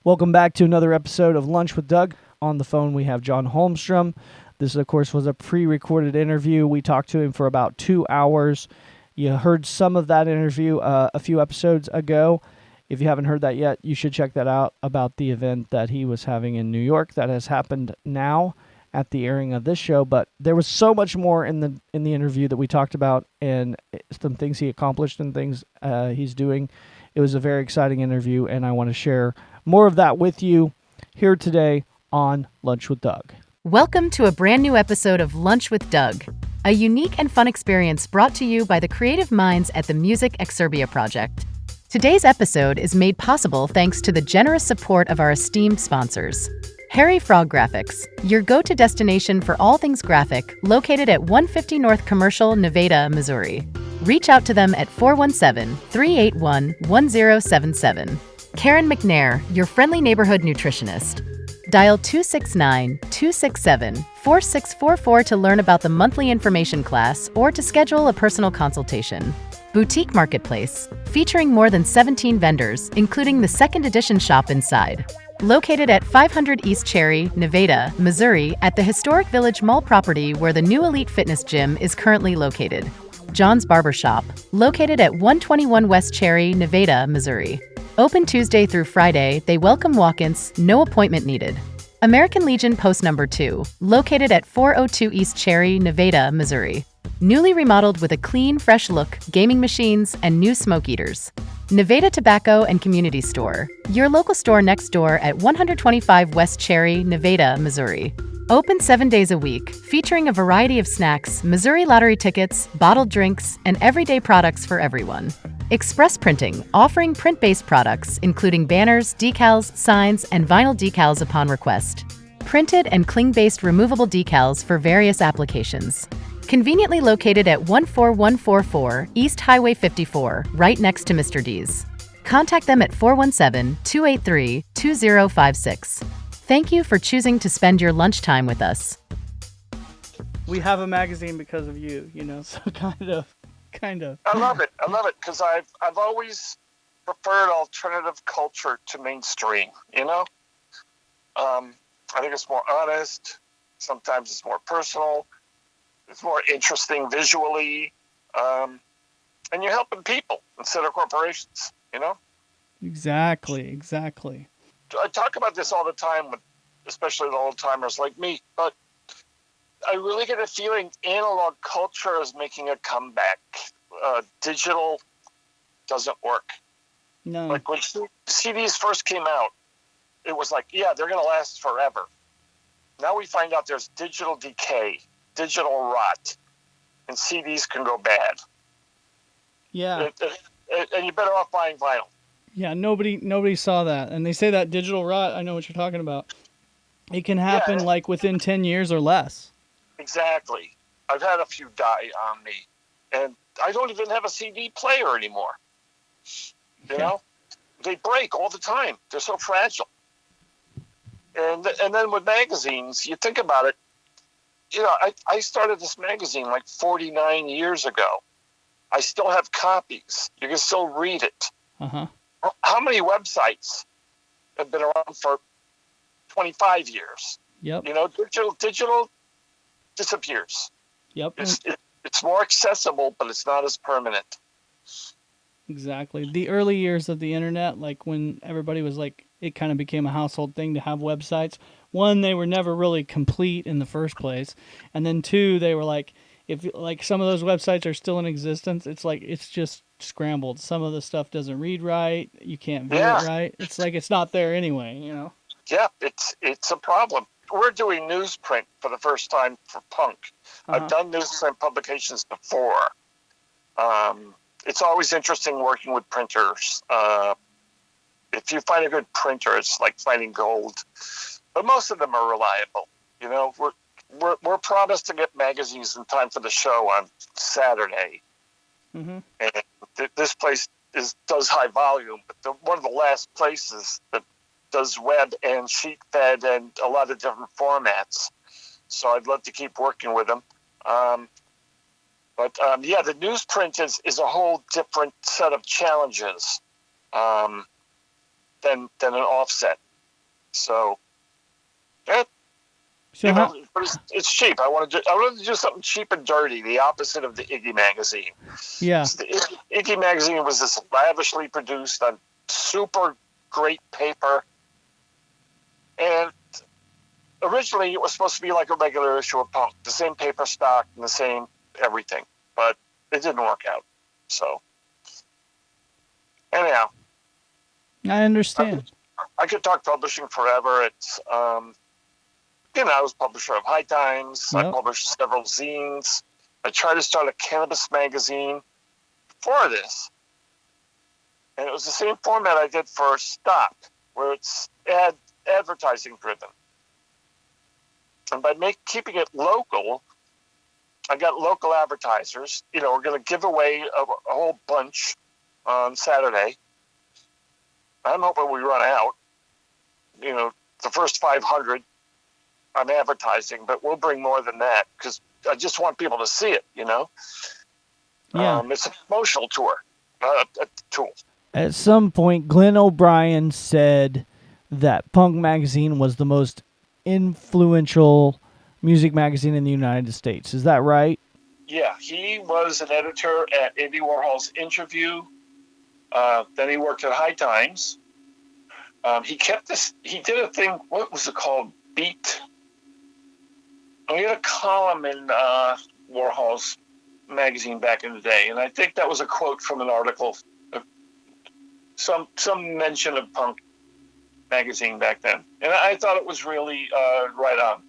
Welcome back to another episode of Lunch with Doug. On the phone, we have John Holmstrom. This, of course, was a pre-recorded interview. We talked to him for about 2 hours. You heard some of that interview a few episodes ago. If you haven't heard that yet, you should check that out about the event that he was having in New York that has happened now at the airing of this show. But there was so much more in the interview that we talked about, and some things he accomplished and things he's doing. It was a very exciting interview, and I want to share more of that with you here today on Lunch with Doug. Welcome to a brand new episode of Lunch with Doug, a unique and fun experience brought to you by the creative minds at the Music Exurbia Project. Today's episode is made possible thanks to the generous support of our esteemed sponsors. Harry Frog Graphics, your go-to destination for all things graphic, located at 150 North Commercial, Nevada, Missouri. Reach out to them at 417-381-1077. Karen McNair, your friendly neighborhood nutritionist. Dial 269-267-4644 to learn about the monthly information class or to schedule a personal consultation. Boutique Marketplace, featuring more than 17 vendors, including the second edition shop inside. Located at 500 East Cherry, Nevada, Missouri, at the historic Village Mall property where the new Elite Fitness Gym is currently located. John's Barbershop, located at 121 West Cherry, Nevada, Missouri. Open Tuesday through Friday, they welcome walk-ins, no appointment needed. American Legion Post Number 2, located at 402 East Cherry, Nevada, Missouri. Newly remodeled with a clean, fresh look, gaming machines, and new smoke eaters. Nevada Tobacco and Community Store, your local store next door at 125 West Cherry, Nevada, Missouri. Open 7 days a week, featuring a variety of snacks, Missouri lottery tickets, bottled drinks, and everyday products for everyone. Express Printing, offering print-based products, including banners, decals, signs, and vinyl decals upon request. Printed and cling-based removable decals for various applications. Conveniently located at 14144 East Highway 54, right next to Mr. D's. Contact them at 417-283-2056. Thank you for choosing to spend your lunchtime with us. We have a magazine because of you, so kind of. I love it because I've always preferred alternative culture to mainstream, I think it's more honest. Sometimes it's more personal. It's more interesting visually. And you're helping people instead of corporations, Exactly. I talk about this all the time, with especially the old-timers like me, but I really get a feeling analog culture is making a comeback. Digital doesn't work. No. Like when CDs first came out, it was like, yeah, they're going to last forever. Now we find out there's digital decay, digital rot, and CDs can go bad. Yeah. And you're better off buying vinyl. Yeah, nobody saw that. And they say that digital rot, I know what you're talking about. It can happen like within 10 years or less. Exactly. I've had a few die on me. And I don't even have a CD player anymore. You know? They break all the time. They're so fragile. And then with magazines, you think about it, I started this magazine like 49 years ago. I still have copies. You can still read it. Uh-huh. How many websites have been around for 25 years? Yep. Digital disappears. Yep. It's more accessible, but it's not as permanent. Exactly. The early years of the internet, like when everybody was like, it kind of became a household thing to have websites. One, they were never really complete in the first place. And then two, they were like, if like some of those websites are still in existence, it's like it's just scrambled. Some of the stuff doesn't read right. You can't view it right. It's like it's not there anyway, Yeah, it's a problem. We're doing newsprint for the first time for punk. Uh-huh. I've done newsprint publications before. It's always interesting working with printers. If you find a good printer, it's like finding gold. But most of them are reliable. We're promised to get magazines in time for the show on Saturday. Mm-hmm. And this place does high volume, but one of the last places that does web and sheet fed and a lot of different formats. So I'd love to keep working with them. But the newsprint is a whole different set of challenges than an offset. So, yeah, So how, but it's cheap. I wanted to do something cheap and dirty, the opposite of the Iggy magazine. yeah. So the Iggy magazine was this lavishly produced on super great paper, and originally it was supposed to be like a regular issue of Punk, the same paper stock and the same everything, but it didn't work out. So, anyhow, I understand. I could talk publishing forever. It's, I was publisher of High Times. Yep. I published several zines. I tried to start a cannabis magazine for this, and it was the same format I did for Stop, where it's advertising driven. And by keeping it local, I got local advertisers. We're going to give away a whole bunch on Saturday. I'm hoping we run out. The first 500 I'm advertising, but we'll bring more than that because I just want people to see it, Yeah. It's a promotional tour, a tool. At some point, Glenn O'Brien said that Punk Magazine was the most influential music magazine in the United States. Is that right? Yeah, he was an editor at Andy Warhol's Interview. Then he worked at High Times. He did a thing, what was it called? Beat. He had a column in Warhol's magazine back in the day, and I think that was a quote from an article, some mention of Punk magazine back then. And I thought it was really right on.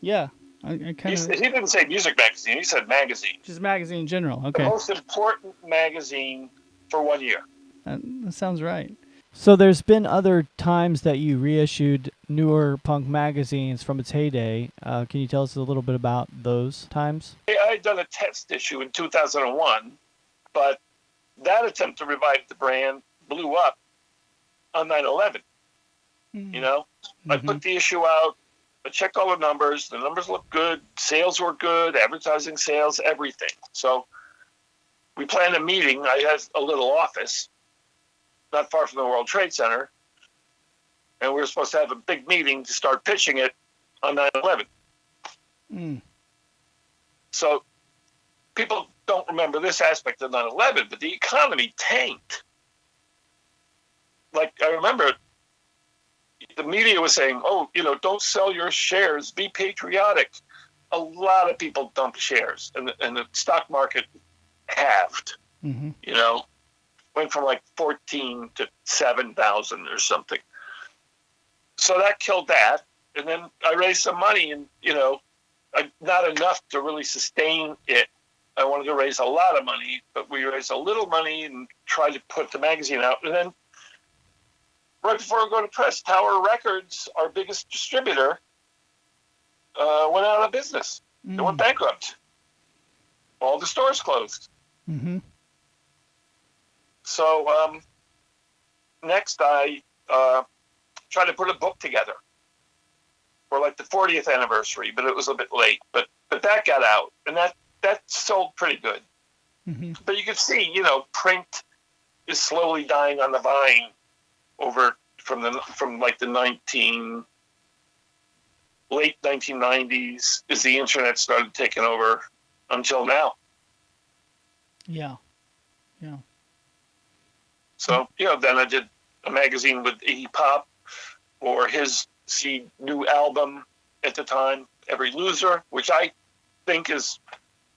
Yeah. I kind of. He didn't say music magazine, he said magazine. Just magazine in general. Okay. The most important magazine for 1 year. That sounds right. So there's been other times that you reissued newer Punk magazines from its heyday. Can you tell us a little bit about those times? I had done a test issue in 2001, but that attempt to revive the brand blew up on 9/11. I put the issue out. I checked all the numbers. The numbers looked good. Sales were good. Advertising sales, everything. So we planned a meeting. I had a little office not far from the World Trade Center, and we were supposed to have a big meeting to start pitching it on 9/11. So people don't remember this aspect of 9/11, but the economy tanked. Like, I remember the media was saying, don't sell your shares, be patriotic. A lot of people dumped shares, and the stock market halved. Went from like 14 to 7,000 or something. So that killed that. And then I raised some money, and, not enough to really sustain it. I wanted to raise a lot of money, but we raised a little money and tried to put the magazine out. And then right before I go to press, Tower Records, our biggest distributor, went out of business. They went bankrupt. All the stores closed. So next I tried to put a book together for like the 40th anniversary, but it was a bit late. But that got out, and that sold pretty good. But you can see, print is slowly dying on the vine over from like the late 1990s as the internet started taking over until now. Yeah. So, then I did a magazine with Iggy Pop for his new album at the time, Every Loser, which I think is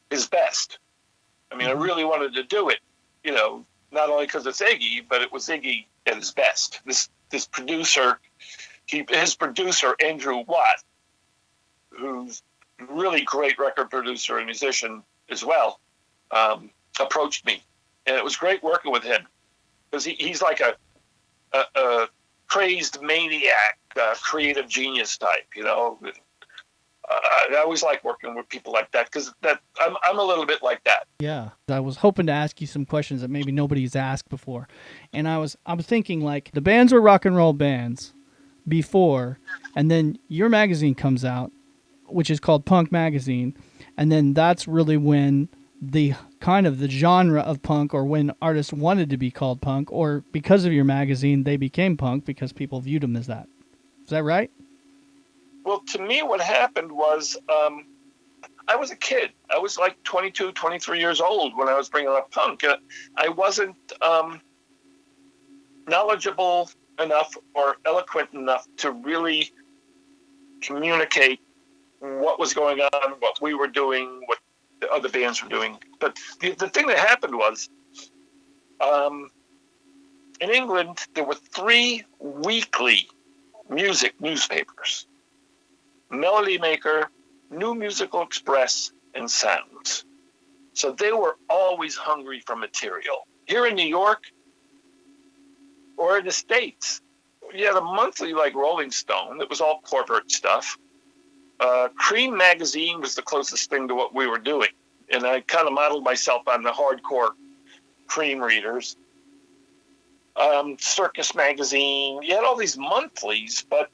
his best. I mean, I really wanted to do it, not only because it's Iggy, but it was Iggy at his best. This producer, his producer, Andrew Watt, who's a really great record producer and musician as well, approached me. And it was great working with him. Because he's like a crazed maniac, creative genius type, I always like working with people like that because I'm a little bit like that. Yeah, I was hoping to ask you some questions that maybe nobody's asked before, and I was thinking, like, the bands were rock and roll bands before, and then your magazine comes out, which is called Punk Magazine, and then that's really when the kind of the genre of punk, or when artists wanted to be called punk, or because of your magazine they became punk because people viewed them as that. that right? Well, to me, what happened was I was a kid. I was like 22, 23 years old when I was bringing up punk. I wasn't knowledgeable enough or eloquent enough to really communicate what was going on, what we were doing, what the other bands were doing. But the thing that happened was, in England, there were 3 weekly music newspapers: Melody Maker, New Musical Express, and Sounds. So they were always hungry for material. Here in New York or in the States, you had a monthly like Rolling Stone that was all corporate stuff. Cream magazine was the closest thing to what we were doing. And I kind of modeled myself on the hardcore Cream readers. Circus magazine, you had all these monthlies, but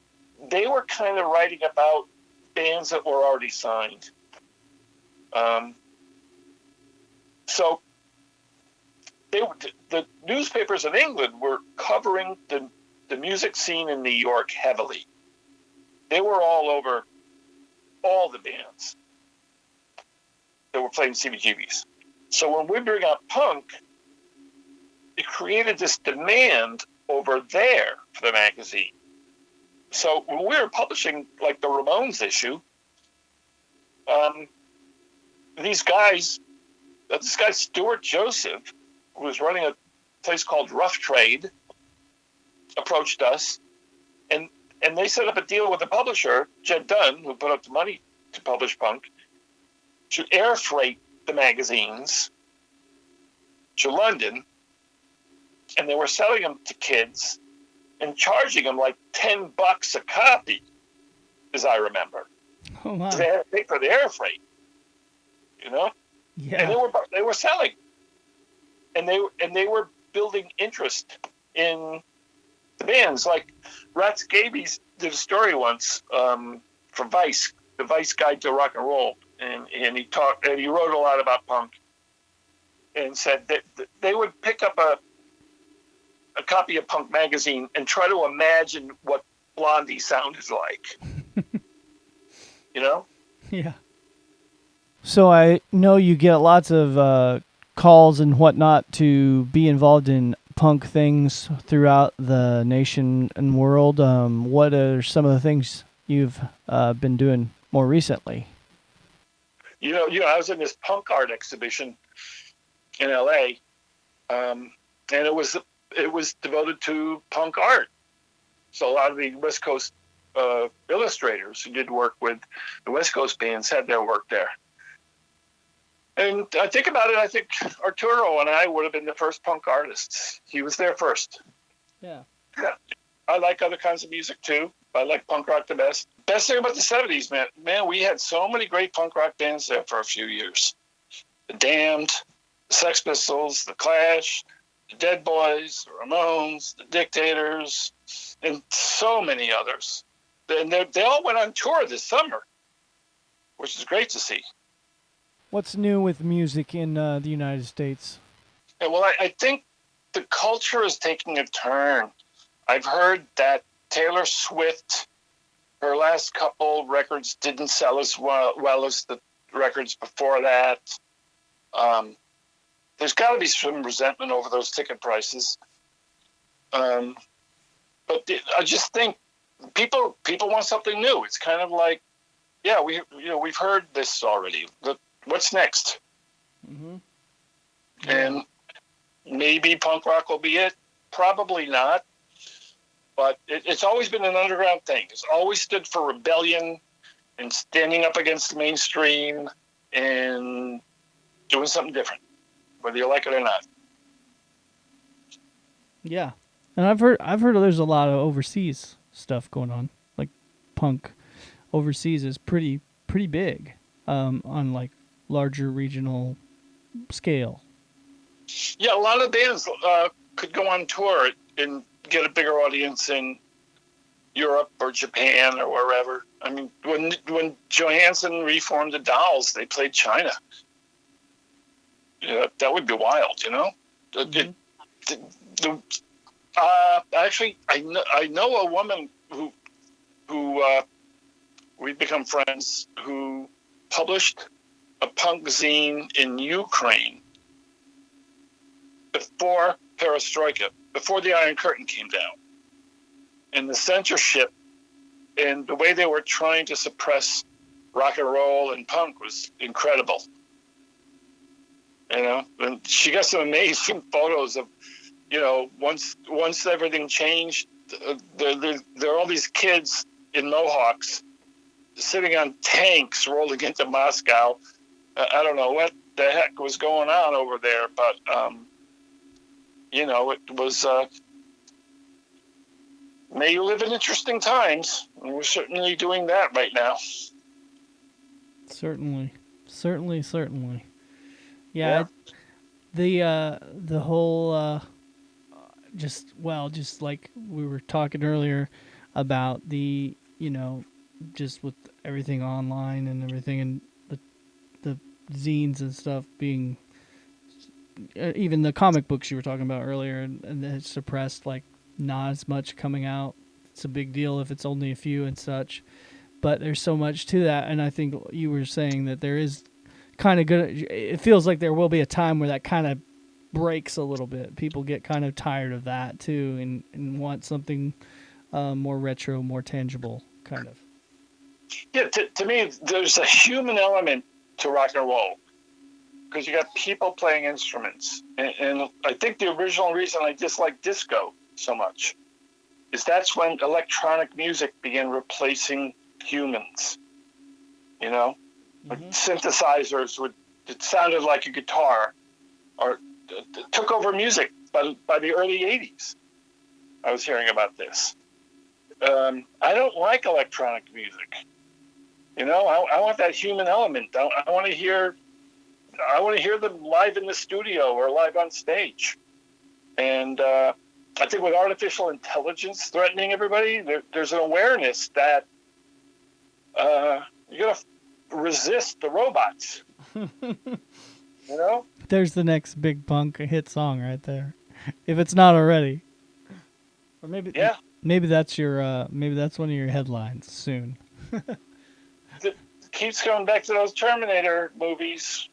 they were kind of writing about bands that were already signed. So the newspapers in England were covering the music scene in New York heavily. They were all over all the bands that were playing CBGBs. So when we bring up punk, it created this demand over there for the magazine. So when we were publishing like the Ramones issue, this guy Stuart Joseph, who was running a place called Rough Trade, approached us, and they set up a deal with the publisher, Jed Dunn, who put up the money to publish punk, to air freight the magazines to London, and they were selling them to kids and charging them like $10 a copy, as I remember. Oh my! They had to pay for the air freight, you know. Yeah. And they were selling, and they were building interest in the bands. Like Rat Scabies did a story once for Vice, the Vice Guide to Rock and Roll, and he wrote a lot about punk, and said that they would pick up a copy of Punk magazine and try to imagine what Blondie sounded like. You know? Yeah. So I know you get lots of calls and whatnot to be involved in punk things throughout the nation and world. What are some of the things you've been doing more recently? You know, I was in this punk art exhibition in LA, and it was devoted to punk art. So a lot of the West Coast illustrators who did work with the West Coast bands had their work there. And I think about it, I think Arturo and I would have been the first punk artists. He was there first. Yeah. Yeah. I like other kinds of music too. I like punk rock the best. Best thing about the 70s, man, we had so many great punk rock bands there for a few years. The Damned, the Sex Pistols, the Clash, the Dead Boys, the Ramones, the Dictators, and so many others. And they all went on tour this summer, which is great to see. What's new with music in the United States? Yeah, well, I think the culture is taking a turn. I've heard that Taylor Swift, her last couple records didn't sell as well as the records before that. There's got to be some resentment over those ticket prices. But I just think people want something new. It's kind of like, yeah, we've heard this already. What's next? Mm-hmm. Yeah. And maybe punk rock will be it. Probably not. But it's always been an underground thing. It's always stood for rebellion and standing up against the mainstream and doing something different, whether you like it or not. Yeah, and I've heard there's a lot of overseas stuff going on. Like punk overseas is pretty big on like larger regional scale. Yeah, a lot of bands could go on tour and get a bigger audience in Europe or Japan or wherever. I mean, when Johansson reformed the Dolls, they played China. Yeah, that would be wild, you know. Mm-hmm. Actually, I know a woman who who we've become friends, who published a punk zine in Ukraine before Perestroika, before the Iron Curtain came down. And the censorship and the way they were trying to suppress rock and roll and punk was incredible. You know, and she got some amazing photos of, you know, once everything changed, there are all these kids in Mohawks sitting on tanks rolling into Moscow. I don't know what the heck was going on over there, but, you know, it was, may you live in interesting times. And we're certainly doing that right now. Certainly. Yeah. The whole, just like we were talking earlier about the, you know, just with everything online and everything, and the zines and stuff being, even the comic books you were talking about earlier, and it's suppressed, like not as much coming out. It's a big deal if it's only a few and such, but there's so much to that. And I think you were saying that there is kind of good, it feels like there will be a time where that kind of breaks a little bit. People get kind of tired of that too, and want something more retro, more tangible, kind of. Yeah, to me, there's a human element to rock and roll, because you got people playing instruments. And I think the original reason I dislike disco so much is that's when electronic music began replacing humans. You know, like synthesizers it sounded like a guitar, or took over music by the early 80s. I was hearing about this. I don't like electronic music. You know, I want that human element. I want to hear them live in the studio or live on stage. And I think with artificial intelligence threatening everybody, there's an awareness that you're going to resist the robots. You know? There's the next big punk hit song right there, if it's not already. Or maybe that's one of your headlines soon. It keeps going back to those Terminator movies.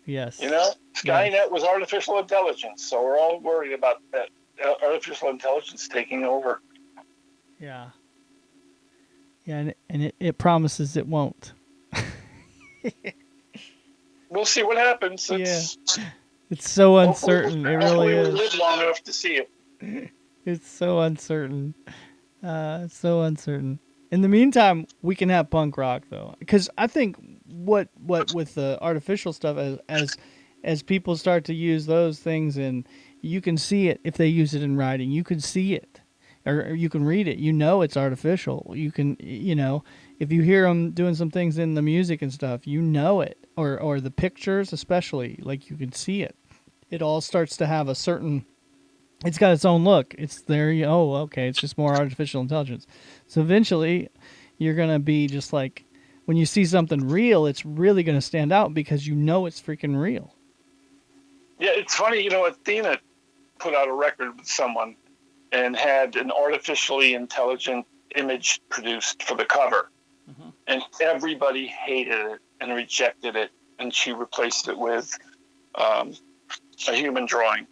Yes. You know, Skynet was artificial intelligence, so we're all worried about that artificial intelligence taking over. Yeah. Yeah, and it promises it won't. We'll see what happens. It's so uncertain. It really is. We live long enough to see it. It's so uncertain. So uncertain. In the meantime, we can have punk rock though, because I think what with the artificial stuff, as people start to use those things, and you can see it if they use it in writing. You can see it, or you can read it. You know it's artificial. You can, you know, if you hear them doing some things in the music and stuff, you know it, or the pictures especially, like you can see it. It all starts to have a certain. It's got its own look. It's there. Oh, okay. It's just more artificial intelligence. So eventually, you're gonna be just like, when you see something real, it's really gonna stand out because you know it's freaking real. Yeah, it's funny. You know, Athena put out a record with someone and had an artificially intelligent image produced for the cover, and everybody hated it and rejected it, and she replaced it with a human drawing.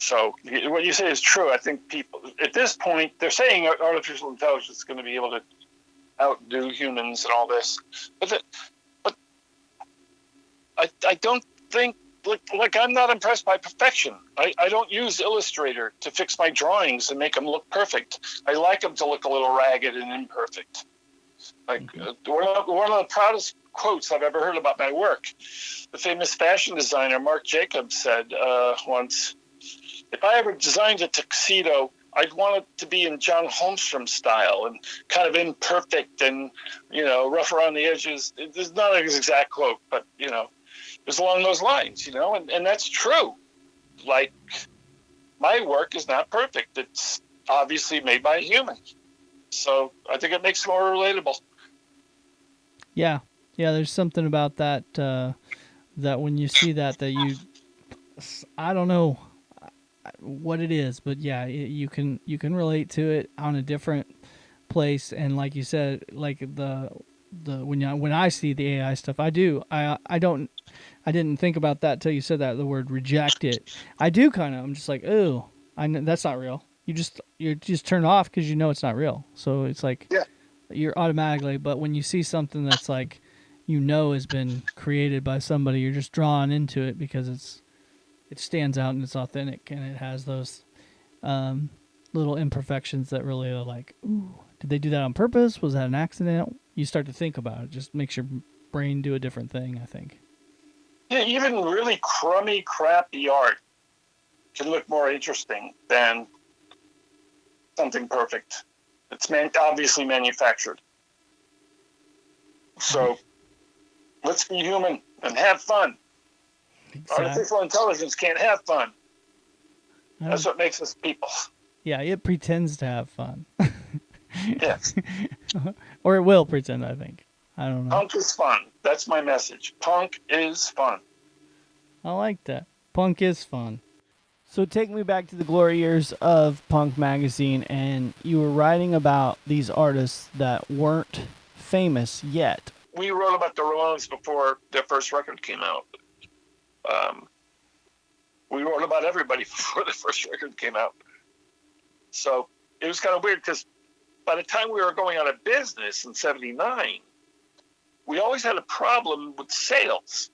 So what you say is true. I think people, at this point, they're saying artificial intelligence is going to be able to outdo humans and all this. But I don't think, like I'm not impressed by perfection. I don't use Illustrator to fix my drawings and make them look perfect. I like them to look a little ragged and imperfect. Like one of the proudest quotes I've ever heard about my work, the famous fashion designer Marc Jacobs said once, if I ever designed a tuxedo, I'd want it to be in John Holmstrom style and kind of imperfect and, you know, rough around the edges. It's not an exact quote, but, you know, it was along those lines, you know, and that's true. Like, my work is not perfect. It's obviously made by a human. So I think it makes it more relatable. Yeah. Yeah, there's something about that, that when you see that you, I don't know what it is, but yeah, you can relate to it on a different place, and like you said, like the when I see the AI stuff, I didn't think about that till you said that, the word reject it. I do kind of. I'm just like, oh, I know that's not real. You just turn it off because you know it's not real. So it's like Yeah. you're automatically. But when you see something that's like, has been created by somebody, you're just drawn into it because it stands out and it's authentic and it has those little imperfections that really are like, ooh, did they do that on purpose? Was that an accident? You start to think about it. Just makes your brain do a different thing, I think. Yeah, even really crummy, crappy art can look more interesting than something perfect. It's obviously manufactured. So let's be human and have fun. Exactly. Artificial intelligence can't have fun. That's what makes us people. Yeah, it pretends to have fun. Yes. Or it will pretend, I think. I don't know. Punk is fun. That's my message. Punk is fun. I like that. Punk is fun. So take me back to the glory years of Punk magazine, and you were writing about these artists that weren't famous yet. We wrote about the Ramones before their first record came out. We wrote about everybody before the first record came out. So it was kind of weird because by the time we were going out of business in 79, we always had a problem with sales.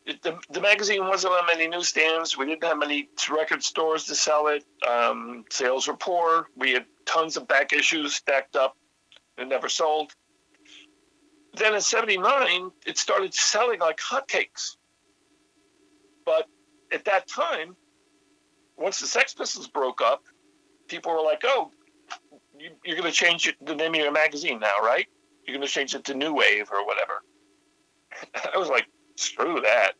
The magazine wasn't on many newsstands. We didn't have many record stores to sell it. Sales were poor. We had tons of back issues stacked up and never sold. Then in 79, it started selling like hotcakes. But at that time, once the Sex Pistols broke up, people were like, oh, you're going to change the name of your magazine now, right? You're going to change it to New Wave or whatever. I was like, screw that.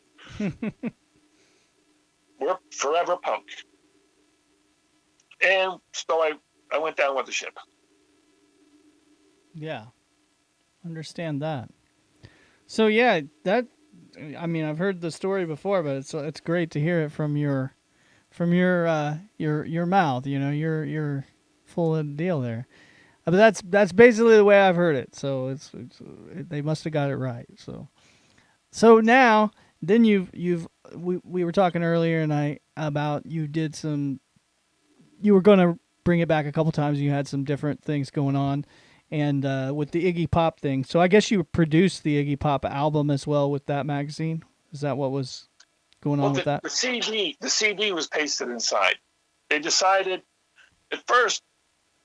We're forever Punk. And so I went down with the ship. Yeah. Understand that. So yeah, I've heard the story before, but it's great to hear it from your mouth, your full deal there. But that's basically the way I've heard it. So they must have got it right. So now then we were talking earlier and about you were going to bring it back a couple times. You had some different things going on, and with the Iggy Pop thing. So I guess you produced the Iggy Pop album as well with that magazine. Is that what was going on with that? The CD was pasted inside. They decided at first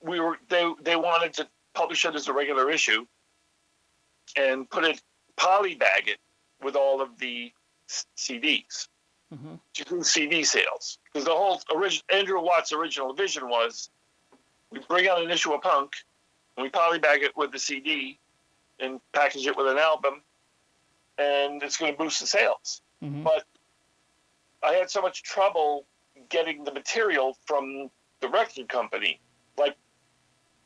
they wanted to publish it as a regular issue and polybag it with all of the CDs to do CD sales. Because the whole Andrew Watt's original vision was we bring out an issue of Punk and we polybag it with the CD and package it with an album, and it's going to boost the sales. Mm-hmm. But I had so much trouble getting the material from the record company. Like,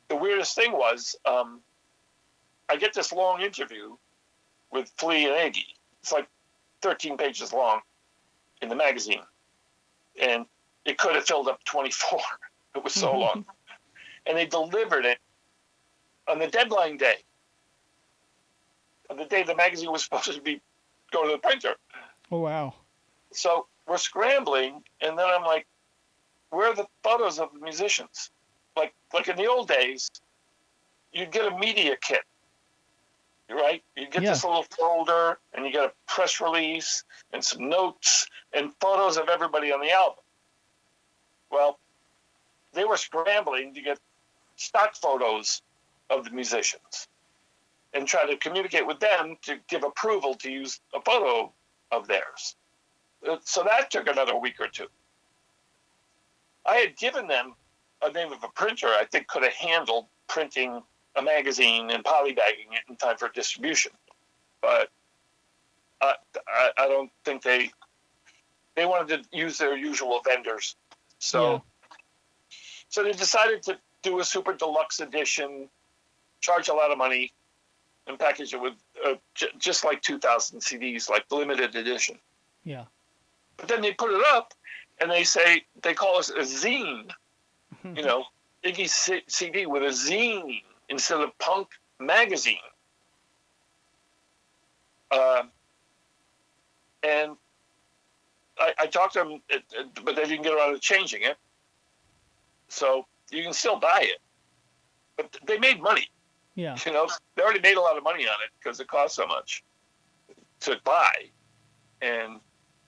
the weirdest thing was, I get this long interview with Flea and Iggy. It's like 13 pages long in the magazine. And it could have filled up 24. It was so long. And they delivered it on the deadline day. On the day the magazine was supposed to be going to the printer. Oh, wow. So we're scrambling, and then I'm like, where are the photos of the musicians? Like in the old days, you'd get a media kit, right? You'd get this little folder, and you get a press release and some notes and photos of everybody on the album. Well, they were scrambling to get stock photos of the musicians and try to communicate with them to give approval to use a photo of theirs. So that took another week or two. I had given them a name of a printer I think could have handled printing a magazine and polybagging it in time for distribution. But I don't think they wanted to use their usual vendors. So they decided to do a super deluxe edition, charge a lot of money, and package it with just like 2,000 CDs, like the limited edition. Yeah. But then they put it up, and they call us a zine, Iggy's CD with a zine instead of Punk magazine. And I talked to them, but they didn't get around to changing it. So you can still buy it. But they made money. Yeah. You know, they already made a lot of money on it because it cost so much to buy. And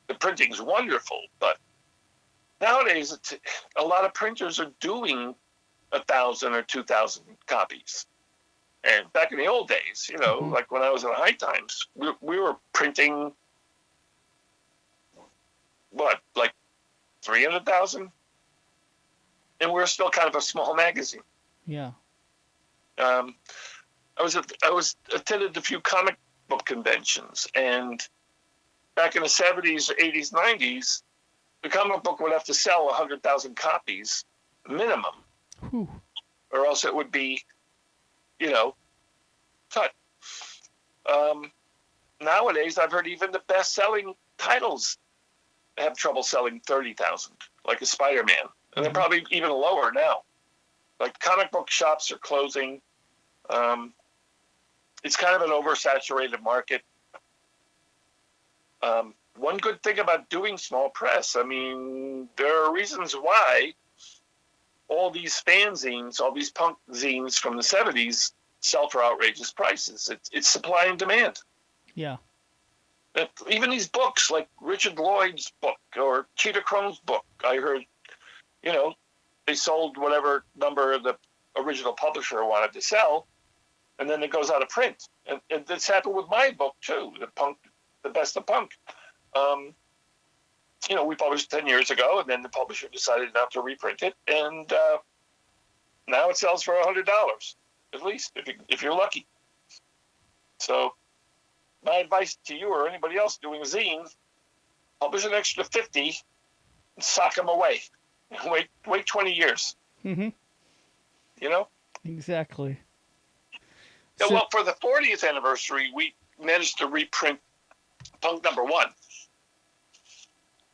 the printing's wonderful. But nowadays, a lot of printers are doing 1,000 or 2,000 copies. And back in the old days, you know, like when I was in High Times, we were printing, like 300,000? And we were still kind of a small magazine. Yeah. I was attended a few comic book conventions, and back in the 70s, 80s, 90s, the comic book would have to sell 100,000 copies minimum, or else it would be, you know, cut. Nowadays, I've heard even the best-selling titles have trouble selling 30,000, like a Spider-Man, and they're probably even lower now. Like comic book shops are closing. It's kind of an oversaturated market. One good thing about doing small press, I mean, there are reasons why all these fanzines, all these punk zines from the 70s sell for outrageous prices. It's supply and demand. Yeah. Even these books, like Richard Lloyd's book or Cheetah Chrome's book, I heard, you know, they sold whatever number the original publisher wanted to sell, and then it goes out of print. And this happened with my book, too, The Best of Punk. You know, we published 10 years ago, and then the publisher decided not to reprint it, and now it sells for $100, at least, if you're lucky. So my advice to you or anybody else doing zines, publish an extra 50 and sock them away. Wait 20 years. Mm-hmm. You know? Exactly. Yeah, well, for the 40th anniversary, we managed to reprint Punk #1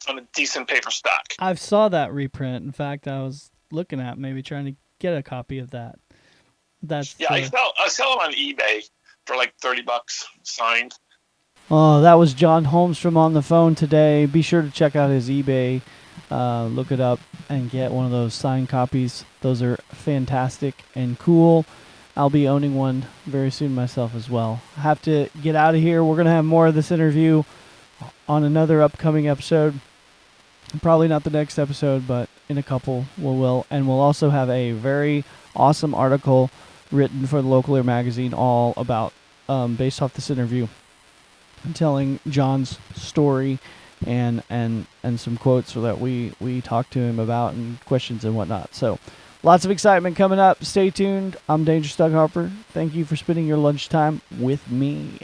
on a decent paper stock. I saw that reprint. In fact, I was looking at maybe trying to get a copy of that. I sell them on eBay for like $30 signed. Oh, that was John Holmstrom on the phone today. Be sure to check out his eBay. Look it up and get one of those signed copies. Those are fantastic and cool. I'll be owning one very soon myself as well. I have to get out of here. We're going to have more of this interview on another upcoming episode. Probably not the next episode, but in a couple we will. And we'll also have a very awesome article written for the Local Air magazine all about, based off this interview, telling John's story and some quotes that we talked to him about and questions and whatnot. So lots of excitement coming up. Stay tuned. I'm Dangerous Doug Harper. Thank you for spending your lunchtime with me.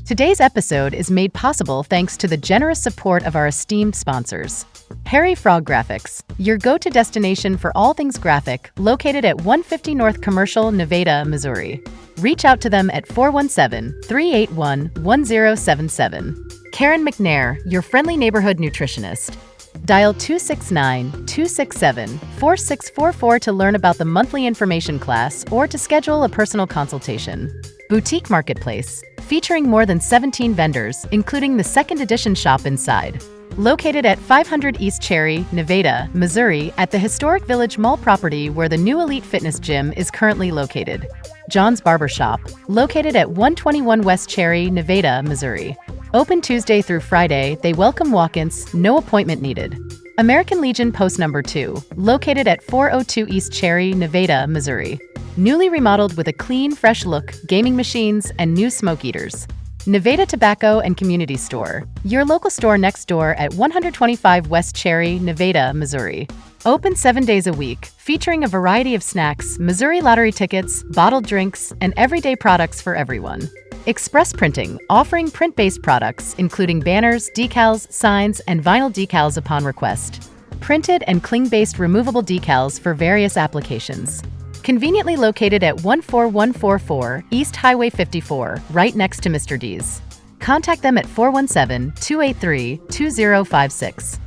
Today's episode is made possible thanks to the generous support of our esteemed sponsors. Harry Frog Graphics, your go-to destination for all things graphic, located at 150 North Commercial, Nevada, Missouri. Reach out to them at 417-381-1077. Karen McNair, your friendly neighborhood nutritionist. Dial 269-267-4644 to learn about the monthly information class or to schedule a personal consultation. Boutique Marketplace, featuring more than 17 vendors, including the second edition shop inside. Located at 500 East Cherry, Nevada, Missouri, at the historic Village Mall property where the new Elite Fitness Gym is currently located. John's Barbershop, located at 121 West Cherry, Nevada, Missouri. Open Tuesday through Friday, they welcome walk-ins, no appointment needed. American Legion Post No. 2, located at 402 East Cherry, Nevada, Missouri. Newly remodeled with a clean, fresh look, gaming machines, and new smoke eaters. Nevada Tobacco and Community Store, your local store next door at 125 West Cherry, Nevada, Missouri. Open 7 days a week, featuring a variety of snacks, Missouri lottery tickets, bottled drinks, and everyday products for everyone. Express Printing, offering print-based products, including banners, decals, signs, and vinyl decals upon request. Printed and cling-based removable decals for various applications. Conveniently located at 14144 East Highway 54, right next to Mr. D's. Contact them at 417-283-2056.